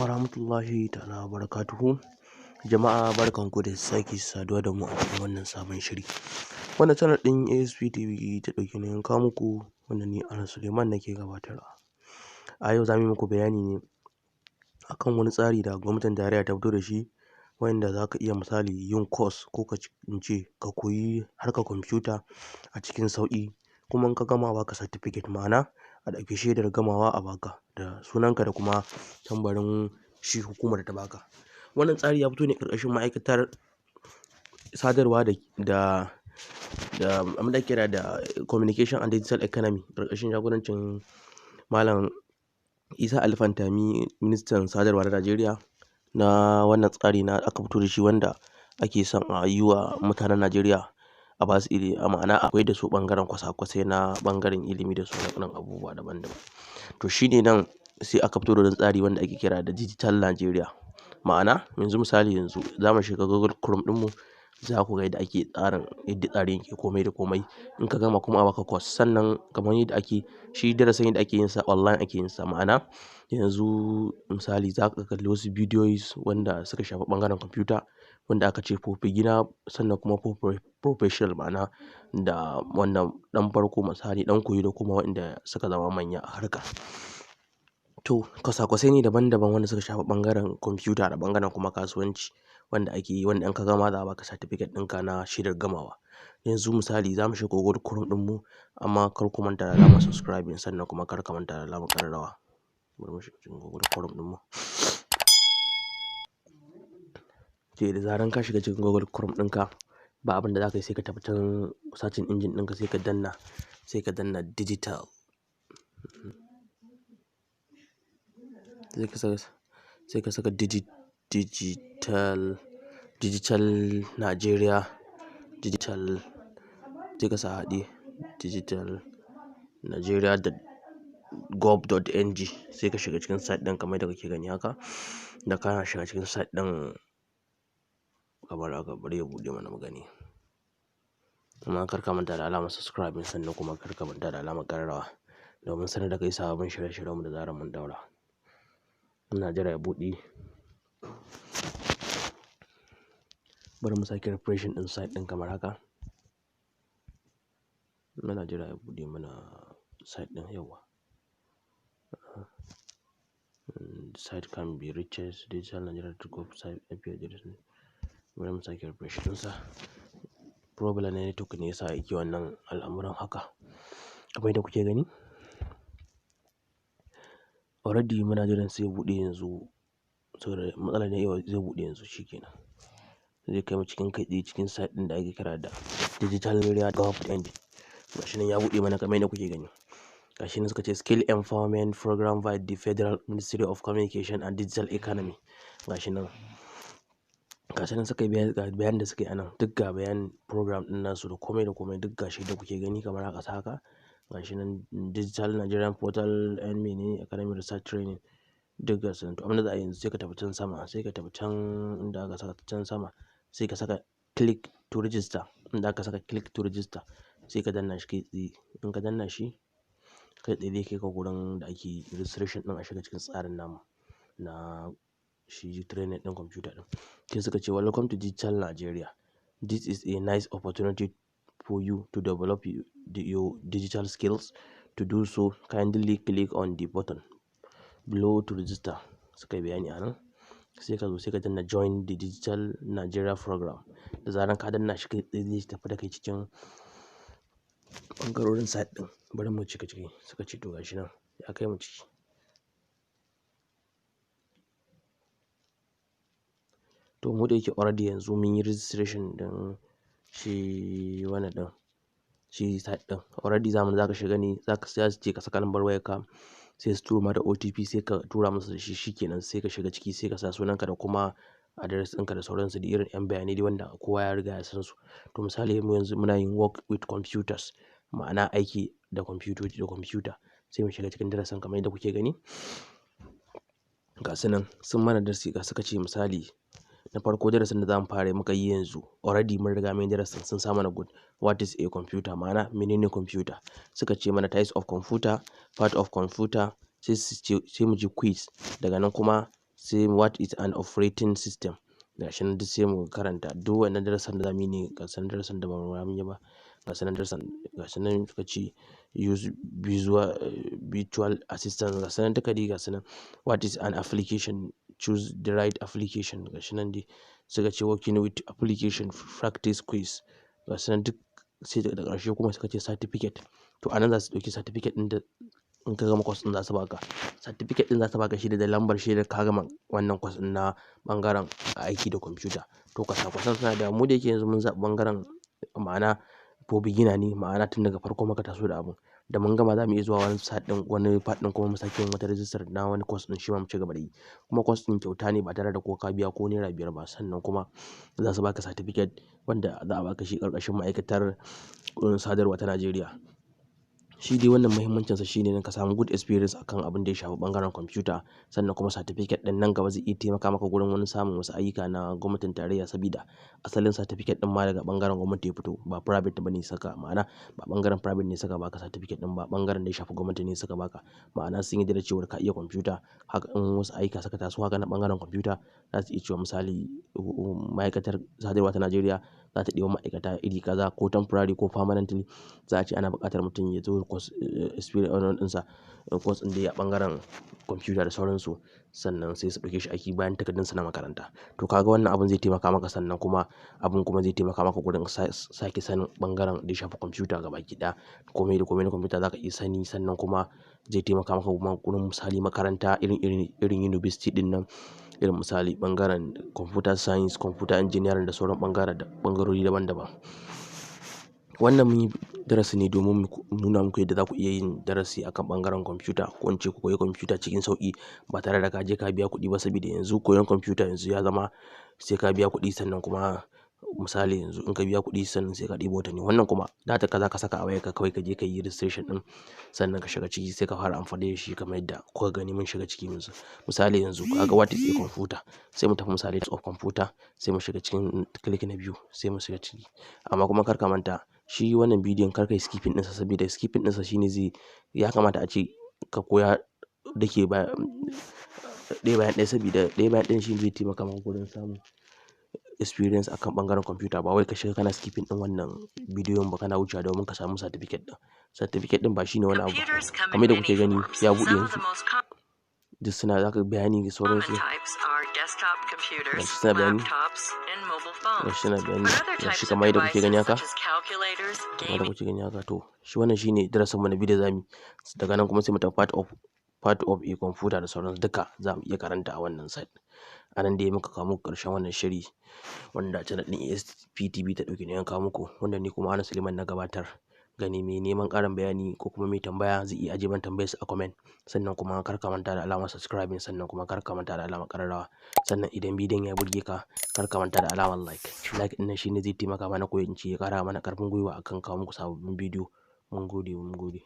rahmatullahi ta'ala wa barakatuhu. Jama'a barkanku da sake saduwa da mu a cikin wannan sabon shiri. Wannan channel ɗin ASP TV ta ɗauki nauyin kawo muku, wanda ni Anas Suleiman nake gabatarwa. A yau za mu yi muku bayani ne akan wani tsari da gwamnatin tarayya ta fito da shi, wanda za ka iya misali yin course ko ka koyi harkar kwamfuta a cikin sauƙi, kuma in ka gama baka certificate, ma'ana a ɗauki shaidar gamawa a baka da sunanka da kuma tambarin shi hukumar ta baka. Wannan tsari ya fito ne ƙarƙashin ma'aikatar sadarwa da abin da kira da communication and digital economy, ƙarƙashin jagorancin Malam Isa Alfantami, ministan sadarwa na Najeriya. Na wannan tsari na aka fito da shi, wanda ake son a yi wa mutanen Najeriya a ba su ilimi, ma'ana akwai da su ɓangaren kwasa-kwasai na ɓangaren ilimi da sauran abubuwa daban-daban. To shi ne nan sai aka fito da wani tsari wanda ake kira da digital Najeriya. Ma'ana yanzu misali za mu shiga Google Chrome ɗinmu, za ku ga yadda ake yadda tsarin yake komai da komai. In ka gama kuma a baka course, sannan kamar yadda ake shi darasin yadda ake yin sa online ake yin sa. Ma'ana yanzu misali za ka kalli wasu bidiyoyi wanda suka shafi ɓangaren kwamfuta, wanda aka ce for beginner sannan kuma for professional, ma'ana da wannan ɗan farko misali ɗan koyo da kuma waɗanda suka zama manya a harka. To kwasa-kwasai ne daban-daban wanda suka shafi ɓangaren kwamfuta da ɓangaren kuma kasuwanci, wanda ake yi, wanda in ka gama za a baka certificate ɗinka na shaidar gamawa. Yanzu misali za mu shiga Google Chrome ɗinmu, amma kar ku manta da alamar subscribing, sannan kuma kar ka manta da alamar ƙararrawa. Bari mu shiga cikin Google Chrome ɗinmu. Da zaran ka shiga cikin Google Chrome ɗinka, ba abin da za ka yi sai ka tafi can searching engine ɗinka, sai ka danna digital. Sai ka saka digital Nigeria, digital, sai ka sa haɗe digital Nigeria.gov.ng, sai ka shiga cikin site ɗin kamar yadda kake gani haka. Da kana shiga cikin site ɗin kamar haka, bari ya buɗe mana mu gani. Amma kar ka manta da alamar subscribing, sannan kuma kar ka manta da alamar ƙararrawa, domin sanar da kai sabon shirye-shiryenmu da zarar mun ɗaura. Ina jira ya buɗe. Bari mu sake refreshing ɗin site ɗin kamar haka. Muna jira ya buɗe mana site ɗin, yawa. Site can be reached, digital Nigeria.gov site IP address. Bari mu sake refresh ɗinsa. Problem ne network ne yasa yake wannan al'amuran haka. Kamar yadda kuke gani, already muna jiran sai ya buɗe yanzu, saboda matsalar ne zai buɗe yanzu, shikenan. Zai kai mu cikin site ɗin da ake kira da digital Nigeria.gov.ng. Gashi nan ya buɗe mana kamar yadda kuke gani. Gashi nan suka ce skill empowerment program by the Federal Ministry of Communication and Digital Economy. Gashi nan suka yi bayan da suka yi anan, duk ga bayan program ɗin nasu da komai da komai, duk gashi da kuke gani kamar haka. Gashi nan digital Nigerian portal and mini academic research training, duk gasu nan. To abin da za a yi yanzu, sai ka tafi can sama, sai ka tafi can inda aka saka can sama, sai ka saka click to register. Inda aka saka click to register, sai ka danna shi kai tsaye. In ka danna shi kai tsaye, zai kai ka gurin da ake registration ɗin a shiga cikin tsarin namu na shi training ɗin kwamfuta ɗin. Sai suka ce welcome to digital Nigeria. This is a nice opportunity for you to develop your digital skills. To do so, kindly click on the button below to register. Suka yi bayani anan. Sai ka zo sai ka danna join the digital Nigeria program. Da zaran ka danna shi kai tsaye, zai tafi da kai cikin ɓangarorin site ɗin. Bari mu cika ciki. Suka ce to gashi nan ya kai mu ciki. To mu da yake already yanzu mun yi registration ɗin shi wannan ɗin, shi site ɗin. Already za ka shiga ne, za su ce ka saka lambar wayarka, sai su turo ma da OTP, sai ka tura musu da shi, shikenan. Sai ka shiga ciki, sai ka sa sunanka da kuma address ɗinka da sauransu, da irin 'yan bayanai dai wanda kowa ya riga ya san su. To misali mu yanzu muna yin work with computers, ma'ana aiki da kwamfuta. Sai mu shiga cikin darasin kamar yadda kuke gani. Ga su nan sun mana darasi, suka ce misali na farko darasin da za mu fara muka yi yanzu, already mun riga mun yi darasin, sun sa mana good. What is a computer? Ma'ana menene computer? Suka ce mana types of computer, part of computer, sai mu ji quiz. Daga nan kuma sai what is an operating system, gashi nan duk sai mu karanta duk wannan darasin da zamu yi ne, ga sanan darasin da ba mu yi ba, ga sanan darasin, ga sanan suka ce use virtual assistant, ga sanan duka dai, ga sanan what is an application, choose the right application, gashi nan dai suka ce working with application, practice quiz, ga sanan duk sai da ƙarshe kuma suka ce certificate. To anan za su ɗauki certificate ɗin da in ka gama course ɗin za su baka. Certificate ɗin za su baka shi da lambar shaidar ka gama wannan course ɗin na ɓangaren aiki da kwamfuta. To kwasa-kwasan suna da mu da yake yanzu mun zaɓi ɓangaren ma'ana for beginner ne, ma'ana tun daga farko muka taso da abun. Da mun gama za mu iya zuwa wani part ɗin kuma mu sake yin wata rijistar na wani course ɗin shi ma mu ci gaba da yi. Kuma course ɗin kyauta ne ba tare da ko ka biya ko naira biyar ba, sannan kuma za su baka certificate wanda za a baka shi ƙarƙashin ma'aikatar sadarwa ta Najeriya. Shi dai wannan muhimmancinsa shine ka samu good experience akan abin da ya shafi ɓangaren kwamfuta, sannan kuma certificate ɗin nan gaba zai iya taimaka maka gurin wani samun wasu ayyuka na gwamnatin tarayya, sabida asalin certificate ɗin ma daga ɓangaren gwamnati ya fito ba private bane saka, ma'ana ba ɓangaren private ne suka baka certificate ɗin ba, ɓangaren da ya shafi gwamnati ne suka baka, ma'ana sun yarda da cewar ka iya kwamfuta. Haka in wasu ayyuka suka taso haka na ɓangaren kwamfuta za su iya cewa misali ma'aikatar sadarwa ta Najeriya za ta ɗebi ma'aikata iri kaza ko temporary ko permanently, za a ce ana buƙatar mutum ya zo course experience ɗinsa, course ɗin da ya ɓangaren kwamfuta da sauransu, sannan sai su ɗauke shi aiki bayan takardunsa na makaranta. To kaga wannan abun zai taimaka maka, sannan kuma abun kuma zai taimaka maka gurin sake sanin ɓangaren da ya shafi kwamfuta gabaki ɗaya. Komai da komai na kwamfuta za ka iya sani, sannan kuma zai taimaka maka gurin misali makaranta irin university ɗin nan, irin misali ɓangaren computer science, computer engineering da sauran ɓangarori daban-daban. Wannan mun yi darasi ne domin mu nuna muku yadda za ku iya yin darasi akan ɓangaren kwamfuta, ko in ce ku koyi kwamfuta cikin sauƙi ba tare da ka je ka biya kuɗi ba, sabida yanzu koyon kwamfuta yanzu ya zama sai ka biya kuɗi, sannan kuma misali yanzu in ka biya kuɗi sannan sai ka ɗebo watanni. Wannan kuma data ka za ka saka a wayarka kawai ka je ka yi registration ɗin, sannan ka shiga ciki sai ka fara amfani da shi kamar yadda kuka gani mun shiga ciki yanzu. Misali yanzu kaga what is a computer, sai mu tafi misali of computer, sai mu shiga cikin click na biyu sai mu shiga ciki. Amma kuma kar ka manta shi wannan bidiyon kar ka yi skipping ɗinsa, sabida skipping ɗinsa shine ya kamata a ce ka koya ɗaya bayan ɗaya, sabida ɗaya bayan ɗayan shine zai taimaka maka gurin samun experience akan ɓangaren kwamfuta, ba wai ka shiga kana skipping ɗin wannan bidiyon ba kana wucewa domin ka samu certificate ɗin. Certificate ɗin ba shine wani abu ba, kamar yadda kuke gani ya buɗe yanzu duk suna za ka bayani da sauransu. Gashi suna bayani, gashi suna bayani, gashi kamar yadda kuke gani haka, kamar yadda kuke gani haka. To shi wannan shine darasin mu na biyu da zamu yi, daga nan kuma sai mu tafi part of a computer da sauransu duka za mu iya karanta a wannan site. A nan dai muka kawo muku ƙarshen wannan shiri wanda channel ɗin ASP TV ta ɗauki nauyin kawo muku, wanda ni kuma Anas Suleiman na gabatar. Gani mai neman ƙarin bayani ko kuma mai tambaya zai iya ajiye mana tambayarsa a comment, sannan kuma kar ka manta da alamar subscribing, sannan kuma kar ka manta da alamar ƙararrawa, sannan idan bidiyon ya burge ka kar ka manta da alamar like ɗin nan shine zai taimaka mana ko in ce ya ƙara mana ƙarfin gwiwa akan kawo muku sababbin bidiyo. Mun gode.